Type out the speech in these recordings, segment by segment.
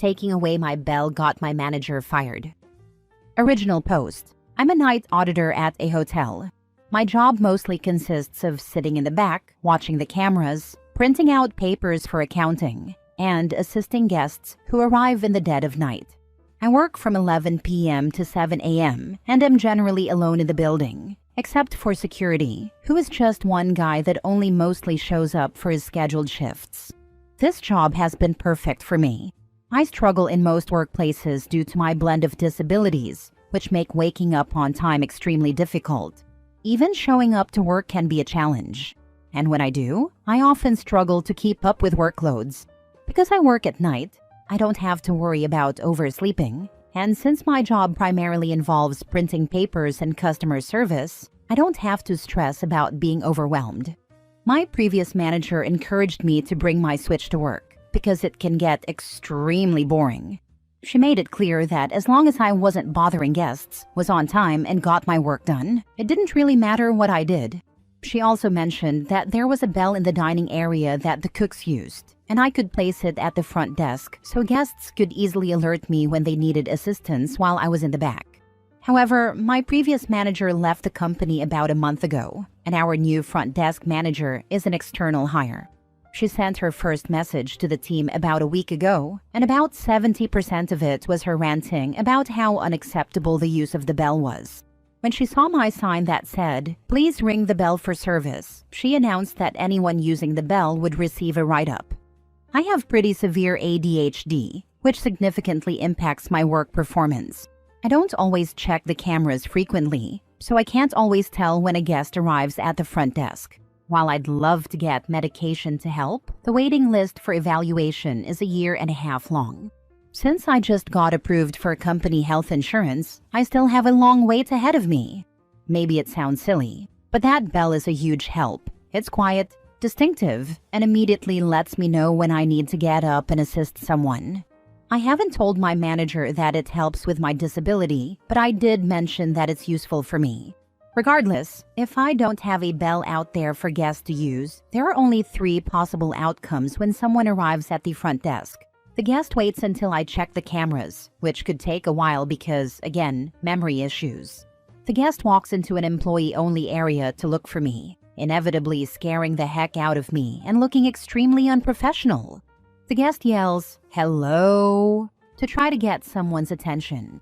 Taking away my bell got my manager fired. Original post. I'm a night auditor at a hotel. My job mostly consists of sitting in the back, watching the cameras, printing out papers for accounting, and assisting guests who arrive in the dead of night. I work from 11 p.m. to 7 a.m. and am generally alone in the building, except for security, who is just one guy that only mostly shows up for his scheduled shifts. This job has been perfect for me. I struggle in most workplaces due to my blend of disabilities, which make waking up on time extremely difficult. Even showing up to work can be a challenge. And when I do, I often struggle to keep up with workloads. Because I work at night, I don't have to worry about oversleeping. And since my job primarily involves printing papers and customer service, I don't have to stress about being overwhelmed. My previous manager encouraged me to bring my switch to work because it can get extremely boring. She made it clear that as long as I wasn't bothering guests, was on time, and got my work done, it didn't really matter what I did. She also mentioned that there was a bell in the dining area that the cooks used, and I could place it at the front desk so guests could easily alert me when they needed assistance while I was in the back. However, my previous manager left the company about a month ago, and our new front desk manager is an external hire. She sent her first message to the team about a week ago, and about 70% of it was her ranting about how unacceptable the use of the bell was. When she saw my sign that said, "Please ring the bell for service," she announced that anyone using the bell would receive a write-up. I have pretty severe ADHD, which significantly impacts my work performance. I don't always check the cameras frequently, so I can't always tell when a guest arrives at the front desk. While I'd love to get medication to help, the waiting list for evaluation is 1.5 years long. Since I just got approved for company health insurance, I still have a long wait ahead of me. Maybe it sounds silly, but that bell is a huge help. It's quiet, distinctive, and immediately lets me know when I need to get up and assist someone. I haven't told my manager that it helps with my disability, but I did mention that it's useful for me. Regardless, if I don't have a bell out there for guests to use, there are only 3 possible outcomes when someone arrives at the front desk. The guest waits until I check the cameras, which could take a while because, again, memory issues. The guest walks into an employee-only area to look for me, inevitably scaring the heck out of me and looking extremely unprofessional. The guest yells, "Hello," to try to get someone's attention.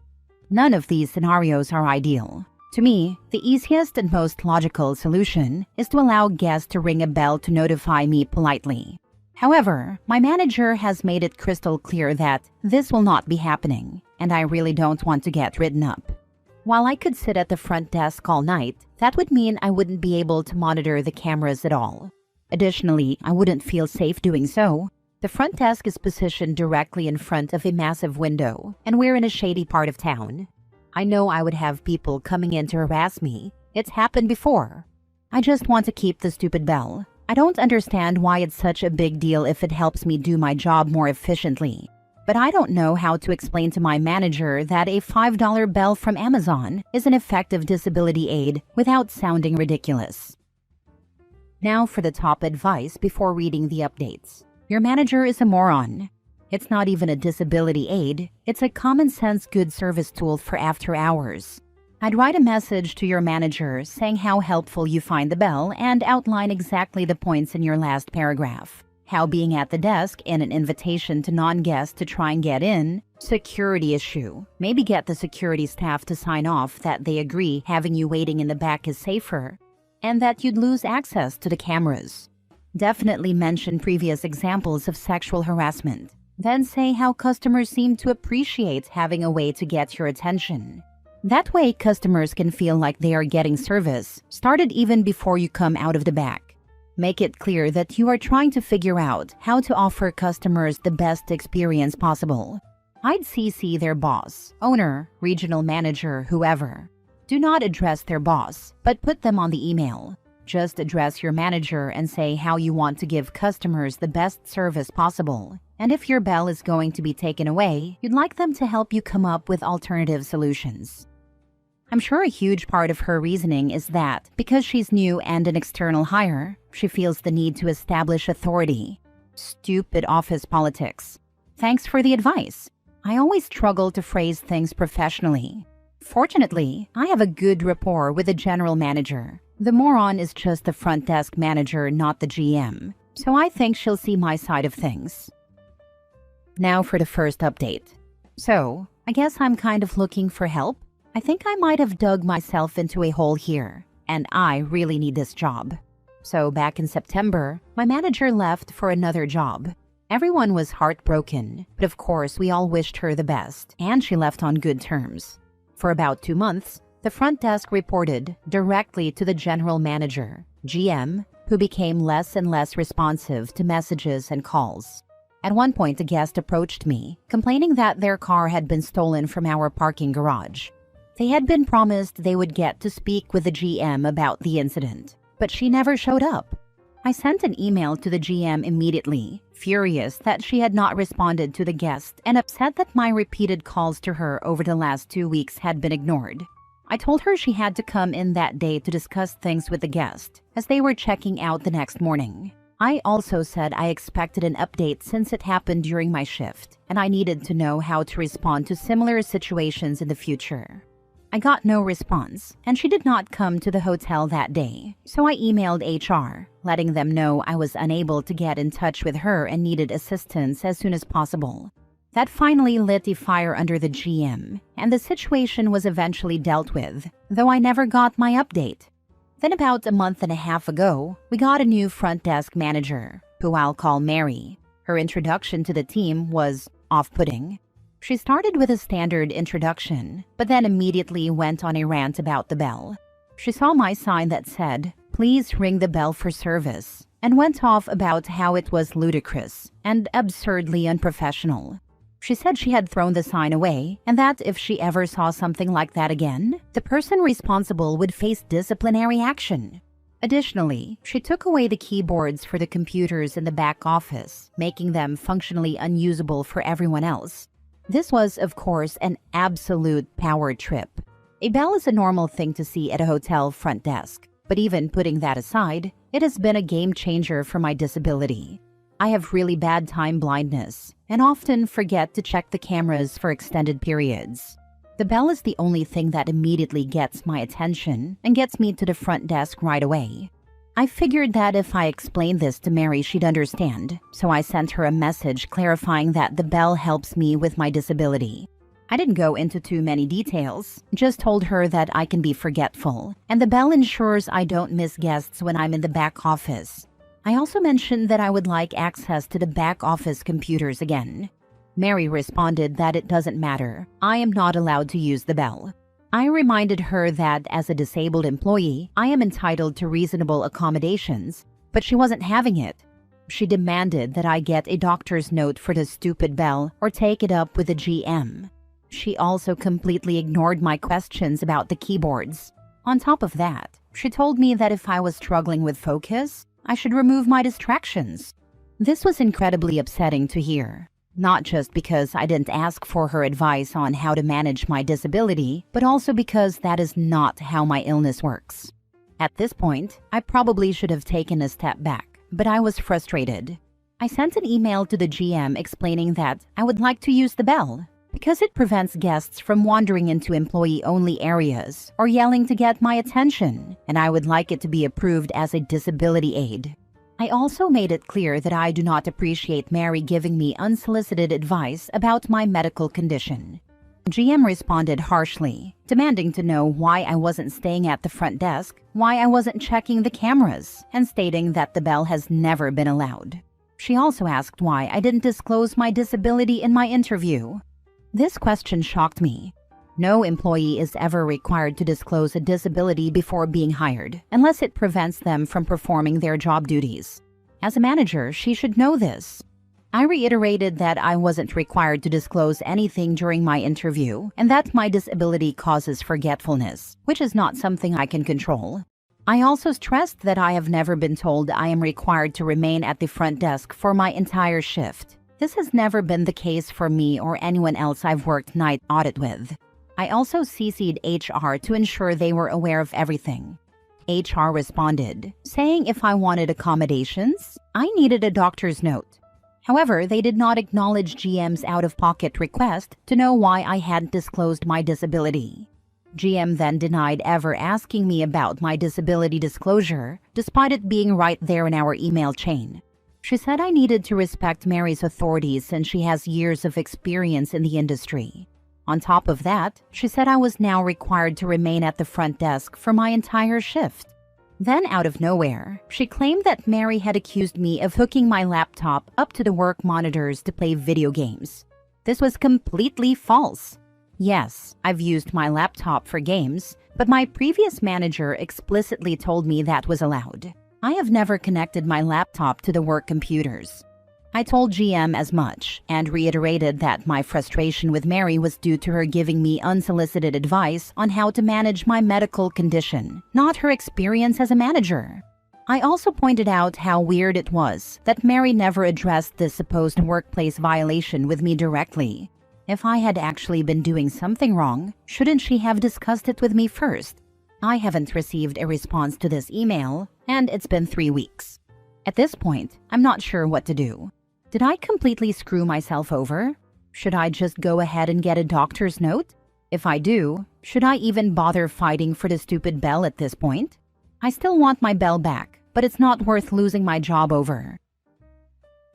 None of these scenarios are ideal. To me, the easiest and most logical solution is to allow guests to ring a bell to notify me politely. However, my manager has made it crystal clear that this will not be happening, and I really don't want to get written up. While I could sit at the front desk all night, that would mean I wouldn't be able to monitor the cameras at all. Additionally, I wouldn't feel safe doing so. The front desk is positioned directly in front of a massive window, and we're in a shady part of town. I know I would have people coming in to harass me. It's happened before. I just want to keep the stupid bell. I don't understand why it's such a big deal if it helps me do my job more efficiently. But I don't know how to explain to my manager that a $5 bell from Amazon is an effective disability aid without sounding ridiculous. Now for the top advice before reading the updates. Your manager is a moron. It's not even a disability aid, it's a common-sense good service tool for after hours. I'd write a message to your manager saying how helpful you find the bell and outline exactly the points in your last paragraph. How being at the desk and an invitation to non-guests to try and get in, security issue. Maybe get the security staff to sign off that they agree having you waiting in the back is safer, and that you'd lose access to the cameras. Definitely mention previous examples of sexual harassment. Then say how customers seem to appreciate having a way to get your attention. That way, customers can feel like they are getting service, started even before you come out of the back. Make it clear that you are trying to figure out how to offer customers the best experience possible. I'd CC their boss, owner, regional manager, whoever. Do not address their boss, but put them on the email. Just address your manager and say how you want to give customers the best service possible. And if your bell is going to be taken away, you'd like them to help you come up with alternative solutions. I'm sure a huge part of her reasoning is that, because she's new and an external hire, she feels the need to establish authority. Stupid office politics. Thanks for the advice. I always struggle to phrase things professionally. Fortunately, I have a good rapport with the general manager. The moron is just the front desk manager, not the GM. So I think she'll see my side of things. Now for the first update. So, I guess I'm kind of looking for help. I think I might have dug myself into a hole here, and I really need this job. So back in September, my manager left for another job. Everyone was heartbroken, but of course we all wished her the best, and she left on good terms. For about 2 months, the front desk reported directly to the general manager, GM, who became less and less responsive to messages and calls. At one point, a guest approached me, complaining that their car had been stolen from our parking garage. They had been promised they would get to speak with the GM about the incident, but she never showed up. I sent an email to the GM immediately, furious that she had not responded to the guest and upset that my repeated calls to her over the last 2 weeks had been ignored. I told her she had to come in that day to discuss things with the guest, as they were checking out the next morning. I also said I expected an update since it happened during my shift, and I needed to know how to respond to similar situations in the future. I got no response, and she did not come to the hotel that day, so I emailed HR, letting them know I was unable to get in touch with her and needed assistance as soon as possible. That finally lit a fire under the GM, and the situation was eventually dealt with, though I never got my update. Then about a month and a half ago, we got a new front desk manager, who I'll call Mary. Her introduction to the team was off-putting. She started with a standard introduction, but then immediately went on a rant about the bell. She saw my sign that said, "Please ring the bell for service," and went off about how it was ludicrous and absurdly unprofessional. She said she had thrown the sign away and that if she ever saw something like that again, the person responsible would face disciplinary action. Additionally, she took away the keyboards for the computers in the back office, making them functionally unusable for everyone else. This was, of course, an absolute power trip. A bell is a normal thing to see at a hotel front desk, but even putting that aside, it has been a game changer for my disability. I have really bad time blindness and often forget to check the cameras for extended periods. The bell is the only thing that immediately gets my attention and gets me to the front desk right away. I figured that if I explained this to Mary, she'd understand, so I sent her a message clarifying that the bell helps me with my disability. I didn't go into too many details, just told her that I can be forgetful, and the bell ensures I don't miss guests when I'm in the back office. I also mentioned that I would like access to the back office computers again. Mary responded that it doesn't matter. I am not allowed to use the bell. I reminded her that as a disabled employee, I am entitled to reasonable accommodations, but she wasn't having it. She demanded that I get a doctor's note for the stupid bell or take it up with the GM. She also completely ignored my questions about the keyboards. On top of that, she told me that if I was struggling with focus, I should remove my distractions. This was incredibly upsetting to hear, not just because I didn't ask for her advice on how to manage my disability, but also because that is not how my illness works. At this point, I probably should have taken a step back, but I was frustrated. I sent an email to the GM explaining that I would like to use the bell because it prevents guests from wandering into employee-only areas or yelling to get my attention, and I would like it to be approved as a disability aid. I also made it clear that I do not appreciate Mary giving me unsolicited advice about my medical condition. GM responded harshly, demanding to know why I wasn't staying at the front desk, why I wasn't checking the cameras, and stating that the bell has never been allowed. She also asked why I didn't disclose my disability in my interview. This question shocked me. No employee is ever required to disclose a disability before being hired, unless it prevents them from performing their job duties. As a manager, she should know this. I reiterated that I wasn't required to disclose anything during my interview, and that my disability causes forgetfulness, which is not something I can control. I also stressed that I have never been told I am required to remain at the front desk for my entire shift. This has never been the case for me or anyone else I've worked night audit with. I also CC'd HR to ensure they were aware of everything. HR responded, saying if I wanted accommodations, I needed a doctor's note. However, they did not acknowledge GM's out-of-pocket request to know why I hadn't disclosed my disability. GM then denied ever asking me about my disability disclosure, despite it being right there in our email chain. She said I needed to respect Mary's authority since she has years of experience in the industry. On top of that, she said I was now required to remain at the front desk for my entire shift. Then, out of nowhere, she claimed that Mary had accused me of hooking my laptop up to the work monitors to play video games. This was completely false. Yes, I've used my laptop for games, but my previous manager explicitly told me that was allowed. I have never connected my laptop to the work computers. I told GM as much and reiterated that my frustration with Mary was due to her giving me unsolicited advice on how to manage my medical condition, not her experience as a manager. I also pointed out how weird it was that Mary never addressed this supposed workplace violation with me directly. If I had actually been doing something wrong, shouldn't she have discussed it with me first? I haven't received a response to this email, and it's been 3 weeks. At this point, I'm not sure what to do. Did I completely screw myself over? Should I just go ahead and get a doctor's note? If I do, should I even bother fighting for the stupid bell at this point? I still want my bell back, but it's not worth losing my job over.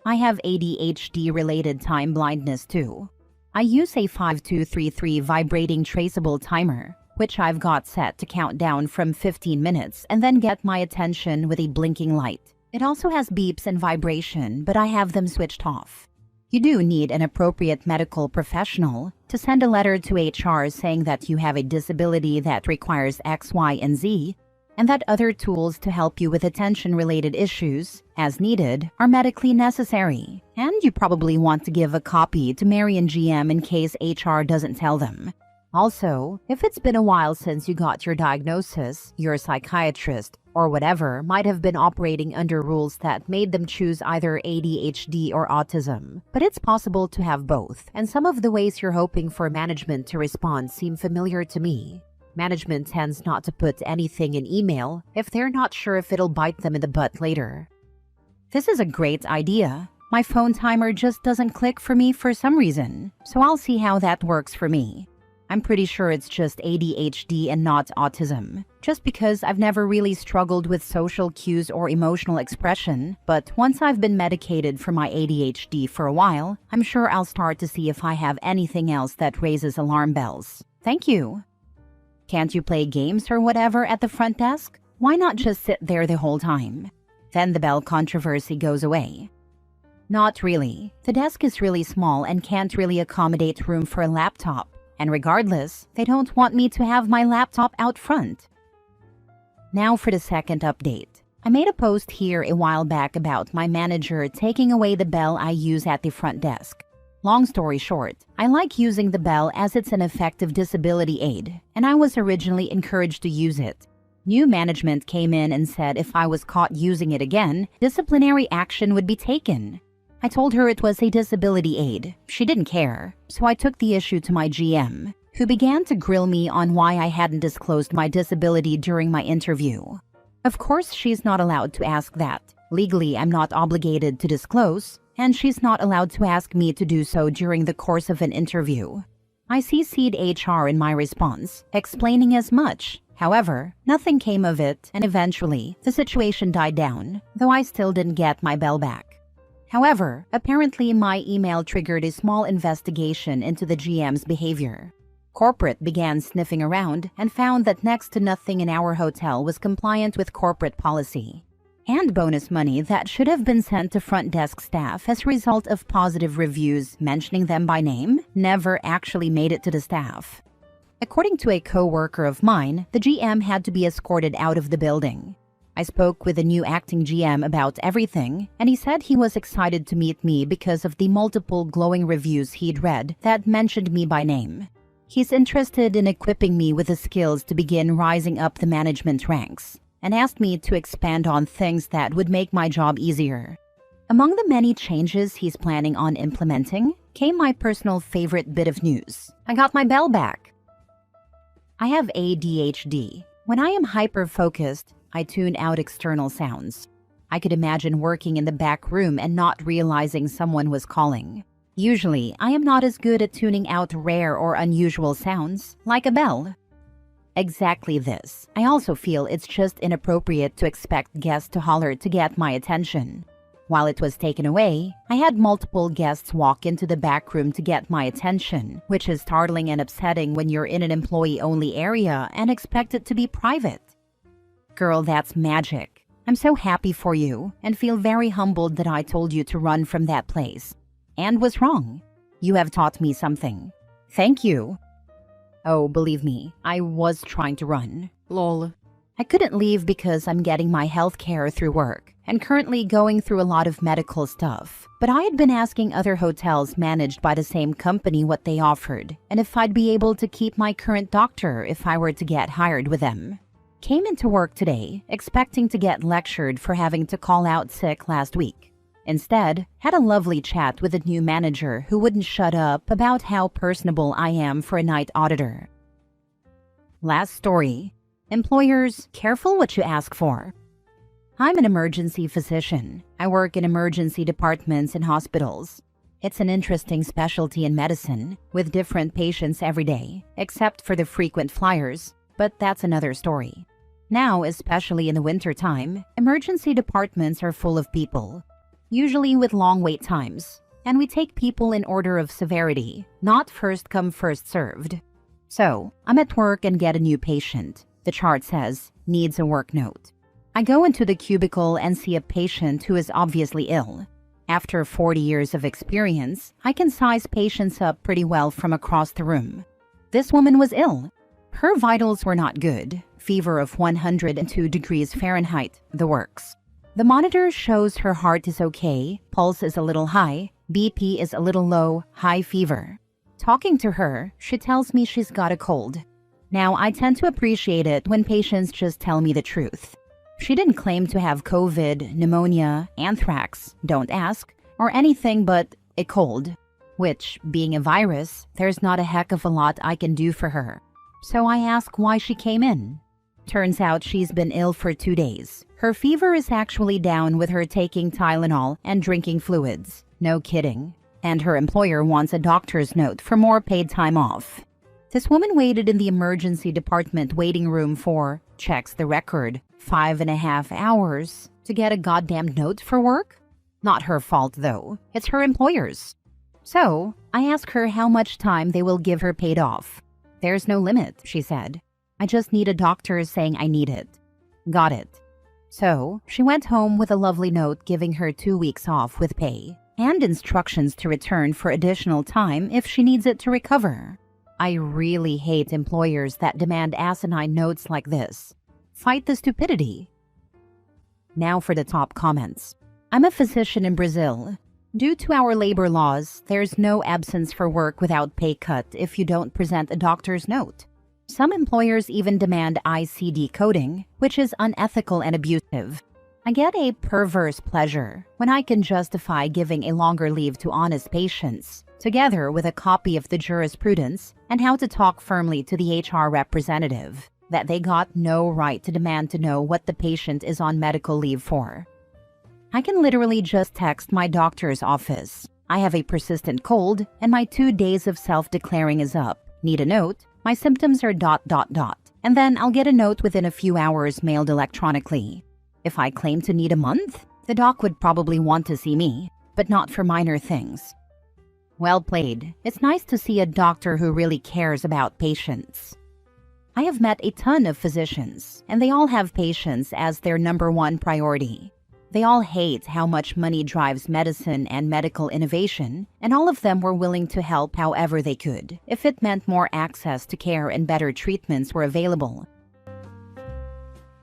I have ADHD-related time blindness too. I use a 5233 vibrating traceable timer, which I've got set to count down from 15 minutes and then get my attention with a blinking light. It also has beeps and vibration, but I have them switched off. You do need an appropriate medical professional to send a letter to HR saying that you have a disability that requires X, Y, and Z, and that other tools to help you with attention-related issues, as needed, are medically necessary. And you probably want to give a copy to Mary and GM in case HR doesn't tell them. Also, if it's been a while since you got your diagnosis, your psychiatrist or whatever might have been operating under rules that made them choose either ADHD or autism. But it's possible to have both, and some of the ways you're hoping for management to respond seem familiar to me. Management tends not to put anything in email if they're not sure if it'll bite them in the butt later. This is a great idea. My phone timer just doesn't click for me for some reason, so I'll see how that works for me. I'm pretty sure it's just ADHD and not autism, just because I've never really struggled with social cues or emotional expression, but once I've been medicated for my ADHD for a while, I'm sure I'll start to see if I have anything else that raises alarm bells. Thank you. Can't you play games or whatever at the front desk? Why not just sit there the whole time? Then the bell controversy goes away. Not really. The desk is really small and can't really accommodate room for a laptop. And regardless, they don't want me to have my laptop out front. Now for the second update. I made a post here a while back about my manager taking away the bell I use at the front desk. Long story short, I like using the bell as it's an effective disability aid, and I was originally encouraged to use it. New management came in and said if I was caught using it again, disciplinary action would be taken. I told her it was a disability aid. She didn't care, so I took the issue to my GM, who began to grill me on why I hadn't disclosed my disability during my interview. Of course, she's not allowed to ask that. Legally, I'm not obligated to disclose, and she's not allowed to ask me to do so during the course of an interview. I CC'd HR in my response, explaining as much. However, nothing came of it, and eventually, the situation died down, though I still didn't get my bell back. However, apparently my email triggered a small investigation into the GM's behavior. Corporate began sniffing around and found that next to nothing in our hotel was compliant with corporate policy. And bonus money that should have been sent to front desk staff as a result of positive reviews mentioning them by name never actually made it to the staff. According to a co-worker of mine, the GM had to be escorted out of the building. I spoke with the new acting GM about everything, and he said he was excited to meet me because of the multiple glowing reviews he'd read that mentioned me by name. He's interested in equipping me with the skills to begin rising up the management ranks, and asked me to expand on things that would make my job easier. Among the many changes he's planning on implementing came my personal favorite bit of news. I got my bell back. I have ADHD. When I am hyper-focused, I tune out external sounds. I could imagine working in the back room and not realizing someone was calling. Usually, I am not as good at tuning out rare or unusual sounds, like a bell. Exactly this. I also feel it's just inappropriate to expect guests to holler to get my attention. While it was taken away, I had multiple guests walk into the back room to get my attention, which is startling and upsetting when you're in an employee-only area and expect it to be private. Girl, that's magic. I'm so happy for you and feel very humbled that I told you to run from that place. And was wrong. You have taught me something. Thank you. Oh, believe me, I was trying to run. Lol. I couldn't leave because I'm getting my health care through work and currently going through a lot of medical stuff. But I had been asking other hotels managed by the same company what they offered and if I'd be able to keep my current doctor if I were to get hired with them. Came into work today expecting to get lectured for having to call out sick last week. Instead, had a lovely chat with a new manager who wouldn't shut up about how personable I am for a night auditor. Last story. Employers, careful what you ask for. I'm an emergency physician. I work in emergency departments in hospitals. It's an interesting specialty in medicine, with different patients every day, except for the frequent flyers, but that's another story. Now, especially in the wintertime, emergency departments are full of people, usually with long wait times, and we take people in order of severity, not first come first served. So, I'm at work and get a new patient. The chart says, needs a work note. I go into the cubicle and see a patient who is obviously ill. After 40 years of experience, I can size patients up pretty well from across the room. This woman was ill. Her vitals were not good, fever of 102 degrees Fahrenheit, the works. The monitor shows her heart is okay, pulse is a little high, BP is a little low, high fever. Talking to her, she tells me she's got a cold. Now, I tend to appreciate it when patients just tell me the truth. She didn't claim to have COVID, pneumonia, anthrax, don't ask, or anything but a cold, which, being a virus, there's not a heck of a lot I can do for her. So I ask why she came in. Turns out she's been ill for 2 days. Her fever is actually down with her taking Tylenol and drinking fluids. No kidding. And her employer wants a doctor's note for more paid time off. This woman waited in the emergency department waiting room for, checks the record, 5.5 hours to get a goddamn note for work? Not her fault though, it's her employer's. So, I ask her how much time they will give her paid off. There's no limit, she said. I just need a doctor saying I need it. Got it. So, she went home with a lovely note giving her 2 weeks off with pay and instructions to return for additional time if she needs it to recover. I really hate employers that demand asinine notes like this. Fight the stupidity. Now for the top comments. I'm a physician in Brazil. Due to our labor laws, there's no absence for work without pay cut if you don't present a doctor's note. Some employers even demand ICD coding, which is unethical and abusive. I get a perverse pleasure when I can justify giving a longer leave to honest patients, together with a copy of the jurisprudence and how to talk firmly to the HR representative that they got no right to demand to know what the patient is on medical leave for. I can literally just text my doctor's office. I have a persistent cold and my 2 days of self-declaring is up. Need a note? My symptoms are ... And then I'll get a note within a few hours mailed electronically. If I claim to need a month, the doc would probably want to see me, but not for minor things. Well played. It's nice to see a doctor who really cares about patients. I have met a ton of physicians, and they all have patients as their #1 priority. They all hate how much money drives medicine and medical innovation, and all of them were willing to help however they could, if it meant more access to care and better treatments were available.